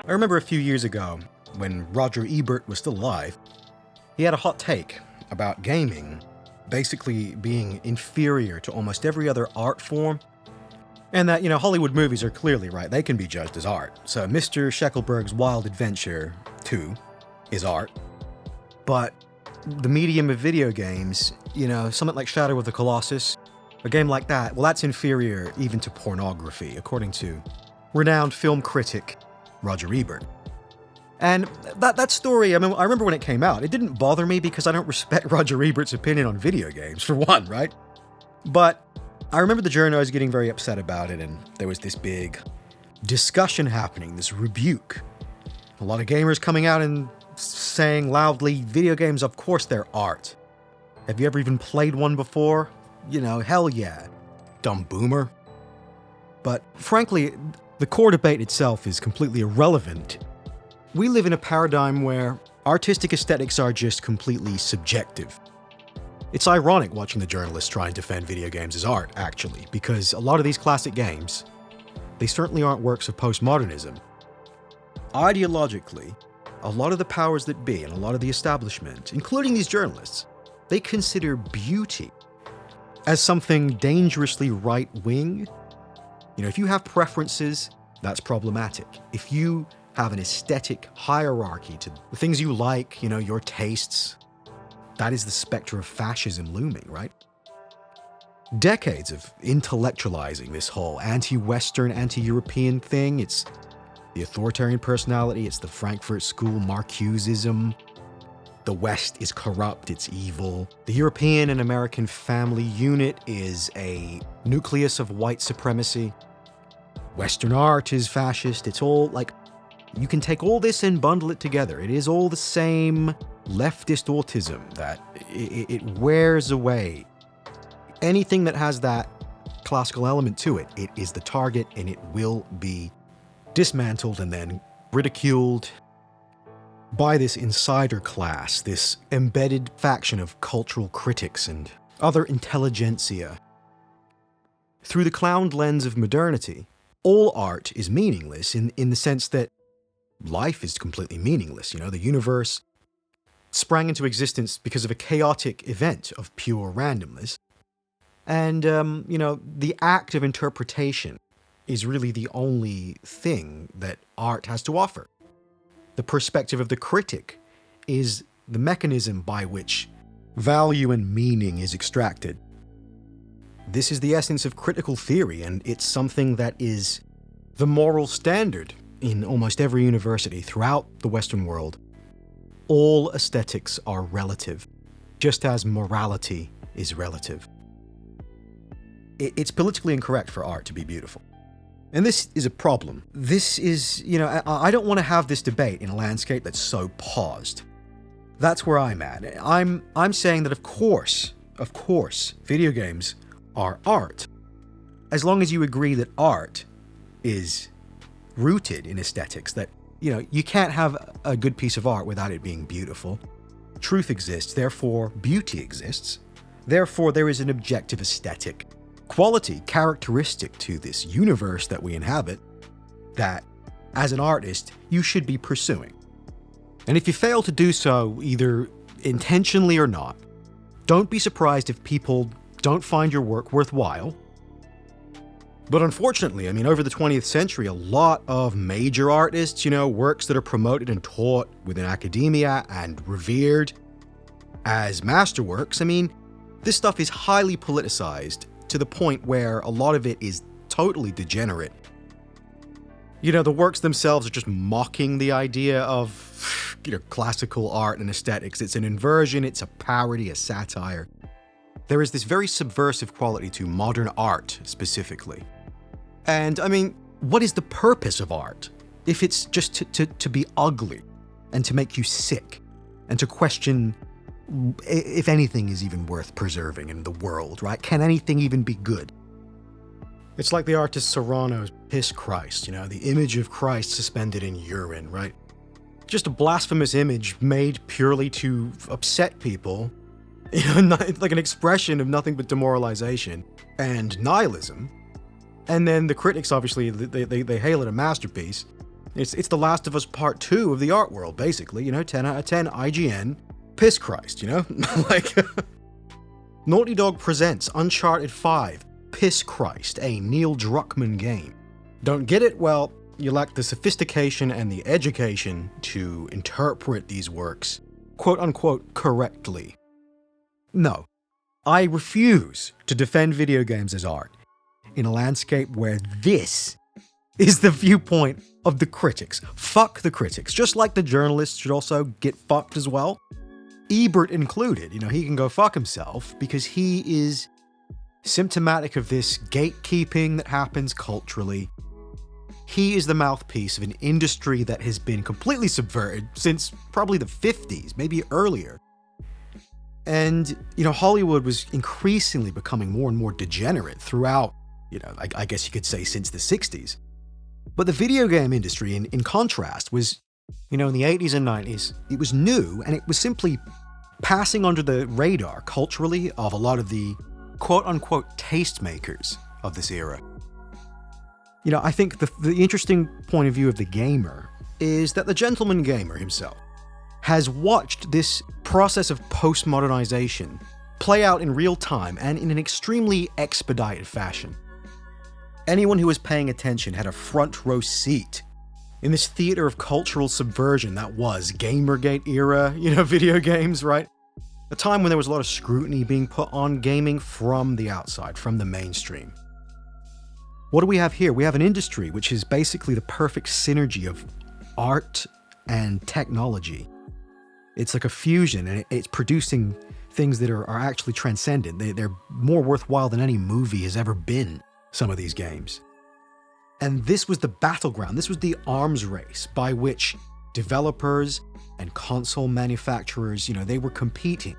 I remember a few years ago, when Roger Ebert was still alive, he had a hot take about gaming basically being inferior to almost every other art form. And that, Hollywood movies are clearly right. They can be judged as art. So Mr. Scheckelberg's Wild Adventure 2 is art. But the medium of video games, something like Shadow of the Colossus, a game like that, well, that's inferior even to pornography, according to renowned film critic Roger Ebert. And that story, I remember when it came out, it didn't bother me because I don't respect Roger Ebert's opinion on video games, for one, right? But I remember the journo was getting very upset about it, and there was this big discussion happening, this rebuke. A lot of gamers coming out and saying loudly, video games, of course they're art. Have you ever even played one before? Hell yeah. Dumb boomer. But frankly, the core debate itself is completely irrelevant. We live in a paradigm where artistic aesthetics are just completely subjective. It's ironic watching the journalists try and defend video games as art, actually, because a lot of these classic games, they certainly aren't works of postmodernism. Ideologically, a lot of the powers that be and a lot of the establishment, including these journalists, they consider beauty as something dangerously right-wing. If you have preferences, that's problematic. If you have an aesthetic hierarchy to the things you like, your tastes, that is the specter of fascism looming, right? Decades of intellectualizing this whole anti-Western, anti-European thing. It's the authoritarian personality, it's the Frankfurt School Marxism. The West is corrupt, it's evil. The European and American family unit is a nucleus of white supremacy. Western art is fascist. It's all you can take all this and bundle it together. It is all the same leftist autism that it wears away. Anything that has that classical element to it, it is the target and it will be dismantled and then ridiculed by this insider class, this embedded faction of cultural critics and other intelligentsia. Through the clowned lens of modernity, all art is meaningless in the sense that life is completely meaningless. The universe sprang into existence because of a chaotic event of pure randomness. And, the act of interpretation is really the only thing that art has to offer. The perspective of the critic is the mechanism by which value and meaning is extracted. This is the essence of critical theory, and it's something that is the moral standard in almost every university throughout the Western world. All aesthetics are relative, just as morality is relative. It's politically incorrect for art to be beautiful. And this is a problem. This is, I don't want to have this debate in a landscape that's so paused. That's where I'm at. I'm saying that of course, video games are art. As long as you agree that art is rooted in aesthetics, that, you can't have a good piece of art without it being beautiful. Truth exists, therefore beauty exists. Therefore there is an objective aesthetic quality characteristic to this universe that we inhabit that, as an artist, you should be pursuing. And if you fail to do so, either intentionally or not, don't be surprised if people don't find your work worthwhile. But unfortunately, over the 20th century, a lot of major artists, works that are promoted and taught within academia and revered as masterworks, this stuff is highly politicized to the point where a lot of it is totally degenerate. The works themselves are just mocking the idea of, classical art and aesthetics. It's an inversion, it's a parody, a satire. There is this very subversive quality to modern art, specifically. And, what is the purpose of art if it's just to be ugly and to make you sick and to question if anything is even worth preserving in the world, right? Can anything even be good? It's like the artist Serrano's Piss Christ, the image of Christ suspended in urine, right? Just a blasphemous image made purely to upset people, like an expression of nothing but demoralization and nihilism. And then the critics, obviously, they hail it a masterpiece. It's The Last of Us Part 2 of the art world, basically, 10 out of 10, IGN, piss Christ, like, Naughty Dog presents Uncharted 5, Piss Christ, a Neil Druckmann game. Don't get it? Well, you lack the sophistication and the education to interpret these works, quote-unquote, correctly. No, I refuse to defend video games as art in a landscape where this is the viewpoint of the critics. Fuck the critics. Just like the journalists should also get fucked as well. Ebert included, he can go fuck himself because he is symptomatic of this gatekeeping that happens culturally. He is the mouthpiece of an industry that has been completely subverted since probably the 50s, maybe earlier. And, Hollywood was increasingly becoming more and more degenerate throughout, I guess you could say since the 60s. But the video game industry, in contrast, was, in the 80s and 90s, it was new, and it was simply passing under the radar culturally of a lot of the quote-unquote tastemakers of this era. I think the interesting point of view of the gamer is that the gentleman gamer himself has watched this process of postmodernization play out in real time and in an extremely expedited fashion. Anyone who was paying attention had a front row seat in this theater of cultural subversion that was Gamergate era, video games, right? A time when there was a lot of scrutiny being put on gaming from the outside, from the mainstream. What do we have here? We have an industry which is basically the perfect synergy of art and technology. It's like a fusion, and it's producing things that are actually transcendent. They're more worthwhile than any movie has ever been, some of these games. And this was the battleground, this was the arms race by which developers and console manufacturers, they were competing.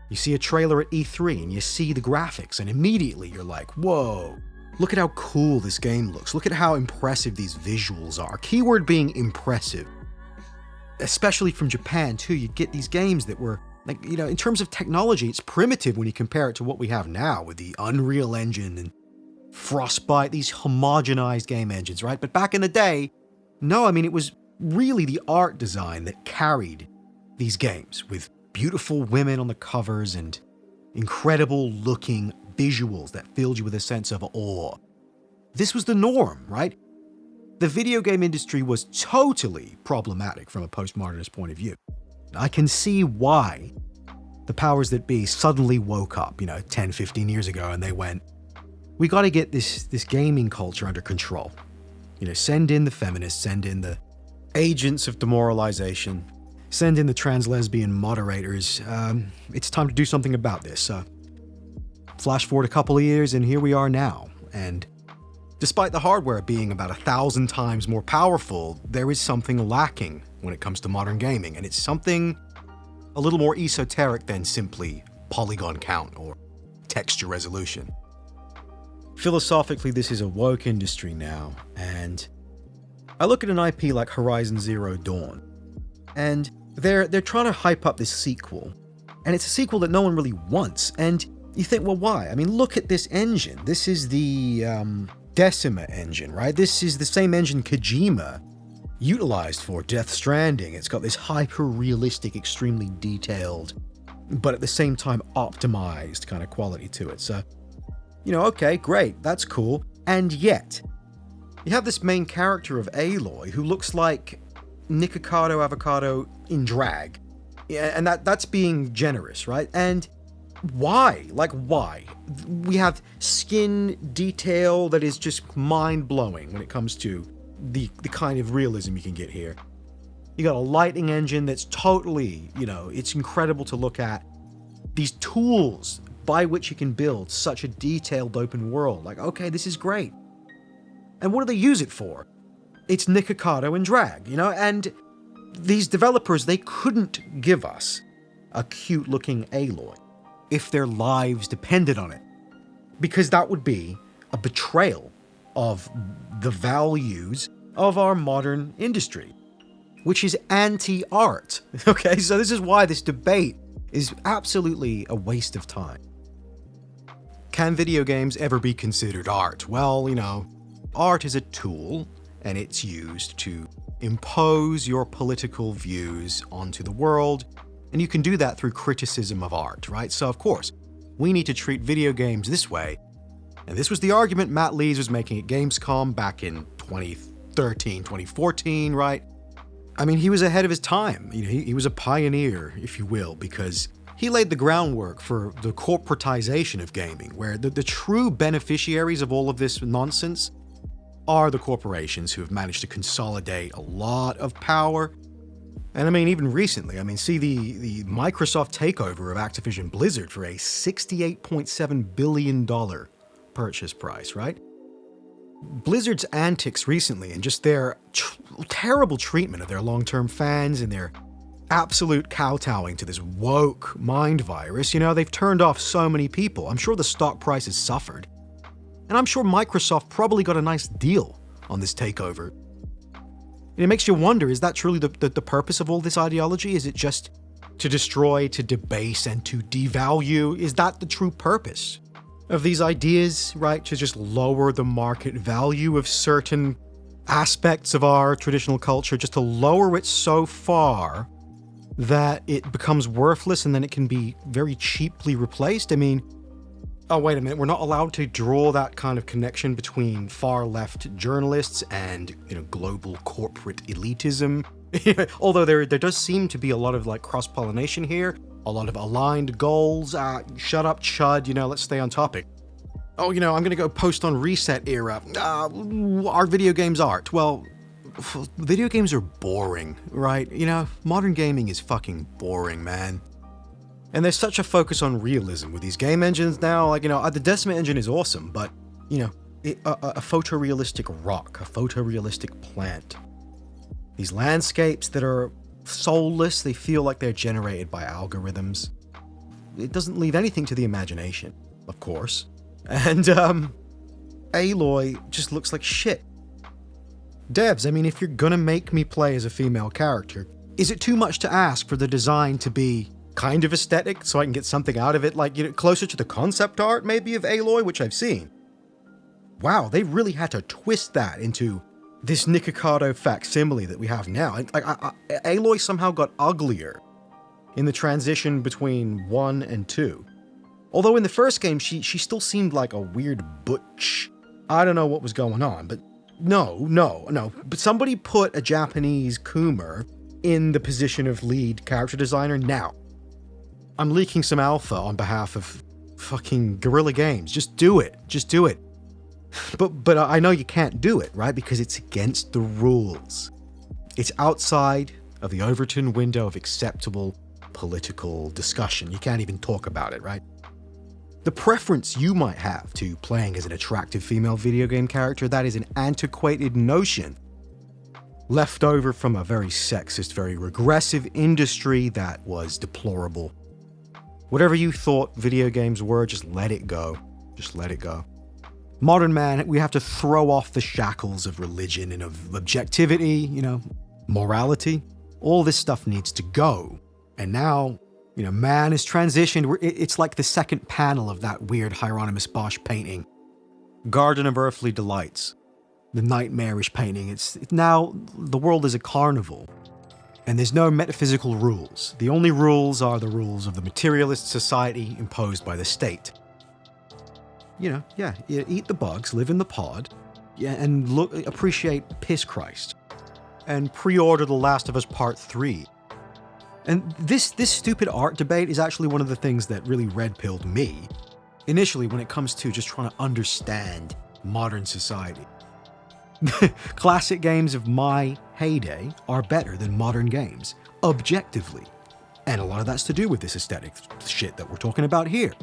You see a trailer at E3 and you see the graphics, and immediately you're like, whoa, look at how cool this game looks. Look at how impressive these visuals are. Keyword being impressive. Especially from Japan too, you get these games that were, like, in terms of technology, it's primitive when you compare it to what we have now with the Unreal Engine and Frostbite, these homogenized game engines, right? But back in the day, no, it was really the art design that carried these games, with beautiful women on the covers and incredible looking visuals that filled you with a sense of awe. This was the norm, right? The video game industry was totally problematic from a postmodernist point of view. I can see why the powers that be suddenly woke up, 10, 15 years ago, and they went, we got to get this gaming culture under control. Send in the feminists, send in the agents of demoralization, send in the trans lesbian moderators. It's time to do something about this. Flash forward a couple of years, and here we are now. And despite the hardware being about 1,000 times more powerful, there is something lacking when it comes to modern gaming, and it's something a little more esoteric than simply polygon count or texture resolution. Philosophically, this is a woke industry now, and I look at an IP like Horizon Zero Dawn, and they're trying to hype up this sequel, and it's a sequel that no one really wants, and you think, well, why? Look at this engine. This is the Decima engine, right? This is the same engine Kojima utilized for Death Stranding. It's got this hyper-realistic, extremely detailed, but at the same time optimized kind of quality to it. So, okay, great, that's cool. And yet, you have this main character of Aloy who looks like Nikocado Avocado in drag. Yeah, and that's being generous, right? And why? Like, why? We have skin detail that is just mind-blowing when it comes to the kind of realism you can get here. You got a lighting engine that's totally, it's incredible to look at. These tools by which you can build such a detailed open world. Like, okay, this is great. And what do they use it for? It's Nikocado and drag, and these developers, they couldn't give us a cute-looking Aloy if their lives depended on it, because that would be a betrayal of the values of our modern industry, which is anti-art. Okay, so this is why this debate is absolutely a waste of time. Can video games ever be considered art? Well, art is a tool, and it's used to impose your political views onto the world, and you can do that through criticism of art, right? So of course, we need to treat video games this way, and this was the argument Matt Lees was making at Gamescom back in 2013, 2014, right? I mean, he was ahead of his time. You know, he was a pioneer, if you will, because he laid the groundwork for the corporatization of gaming, where the true beneficiaries of all of this nonsense are the corporations who have managed to consolidate a lot of power. And I mean, even recently, I mean, see the Microsoft takeover of Activision Blizzard for a $68.7 billion purchase price, right? Blizzard's antics recently and just their terrible treatment of their long-term fans and their absolute kowtowing to this woke mind virus, you know, they've turned off so many people. I'm sure the stock price has suffered. And I'm sure Microsoft probably got a nice deal on this takeover. And it makes you wonder, is that truly the purpose of all this ideology? Is it just to destroy, to debase, and to devalue? Is that the true purpose of these ideas, right? To just lower the market value of certain aspects of our traditional culture, just to lower it so far that it becomes worthless and then it can be very cheaply replaced? I mean, oh, wait a minute, we're not allowed to draw that kind of connection between far-left journalists and, you know, global corporate elitism. Although there does seem to be a lot of, like, cross-pollination here, a lot of aligned goals. Shut up, chud, you know, let's stay on topic. Oh, you know, I'm gonna go post on Reset Era. Are video games art? Well, video games are boring, right? You know, modern gaming is fucking boring, man. And there's such a focus on realism with these game engines now. Like, you know, the Decima engine is awesome, but, you know, a photorealistic rock, a photorealistic plant. These landscapes that are soulless, they feel like they're generated by algorithms. It doesn't leave anything to the imagination, of course. And, Aloy just looks like shit. Devs, I mean, if you're gonna make me play as a female character, is it too much to ask for the design to be kind of aesthetic so I can get something out of it, like, you know, closer to the concept art maybe of Aloy, which I've seen? Wow, they really had to twist that into this Nikocado facsimile that we have now. Aloy somehow got uglier in the transition between 1 and 2. Although in the first game, she still seemed like a weird butch. I don't know what was going on, but no. But somebody put a Japanese Coomer in the position of lead character designer now. I'm leaking some alpha on behalf of fucking Guerrilla Games. Just do it. But I know you can't do it, right? Because it's against the rules. It's outside of the Overton window of acceptable political discussion. You can't even talk about it, right? The preference you might have to playing as an attractive female video game character, that is an antiquated notion left over from a very sexist, very regressive industry that was deplorable. Whatever you thought video games were, just let it go. Just let it go. Modern man, we have to throw off the shackles of religion and of objectivity, you know, morality. All this stuff needs to go. And now, you know, man is transitioned. It's like the second panel of that weird Hieronymus Bosch painting, Garden of Earthly Delights, the nightmarish painting. It's now the world is a carnival, and there's no metaphysical rules. The only rules are the rules of the materialist society imposed by the state. You know, yeah, eat the bugs, live in the pod, yeah, and appreciate Piss Christ, and pre-order The Last of Us Part 3. And this stupid art debate is actually one of the things that really red-pilled me initially when it comes to just trying to understand modern society. Classic games of my heyday are better than modern games, objectively. And a lot of that's to do with this aesthetic shit that we're talking about here.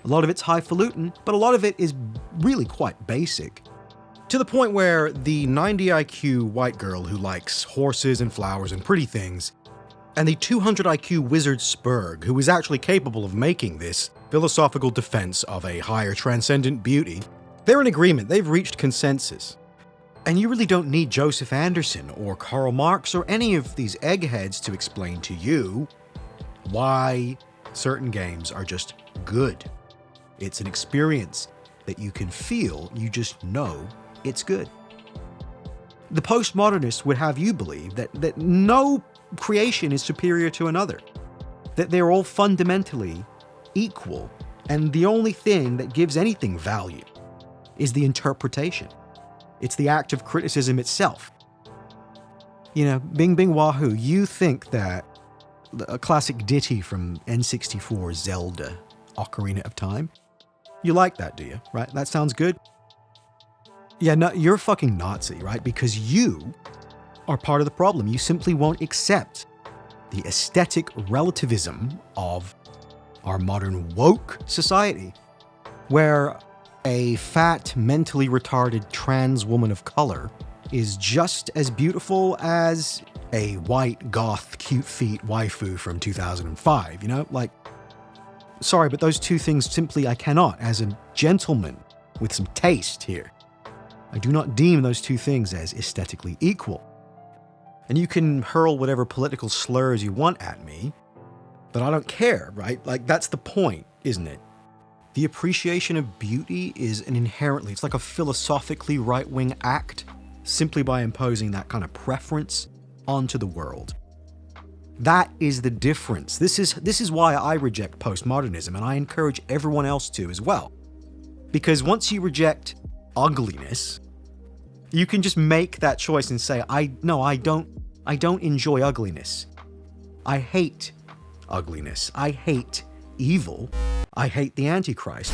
A lot of it's highfalutin, but a lot of it is really quite basic. To the point where the 90 IQ white girl who likes horses and flowers and pretty things, and the 200 IQ wizard Spurg, who is actually capable of making this philosophical defense of a higher transcendent beauty, they're in agreement, they've reached consensus. And you really don't need Joseph Anderson or Karl Marx or any of these eggheads to explain to you why certain games are just good. It's an experience that you can feel, you just know it's good. The postmodernists would have you believe that no creation is superior to another, that they're all fundamentally equal, and the only thing that gives anything value is the interpretation. It's the act of criticism itself. You know, Bing Bing Wahoo, you think that a classic ditty from N64 Zelda, Ocarina of Time, you like that, do you? Right? That sounds good? Yeah, no, you're a fucking Nazi, right? Because you are part of the problem. You simply won't accept the aesthetic relativism of our modern woke society, where a fat, mentally retarded trans woman of color is just as beautiful as a white, goth, cute feet waifu from 2005, you know? Like, sorry, but those two things simply I cannot, as a gentleman with some taste here, I do not deem those two things as aesthetically equal. And you can hurl whatever political slurs you want at me, but I don't care, right? Like, that's the point, isn't it? The appreciation of beauty is it's like a philosophically right-wing act, simply by imposing that kind of preference onto the world. That is the difference. This is why I reject postmodernism, and I encourage everyone else to as well. Because once you reject ugliness, you can just make that choice and say, I don't enjoy ugliness. I hate ugliness. I hate evil. I hate the Antichrist.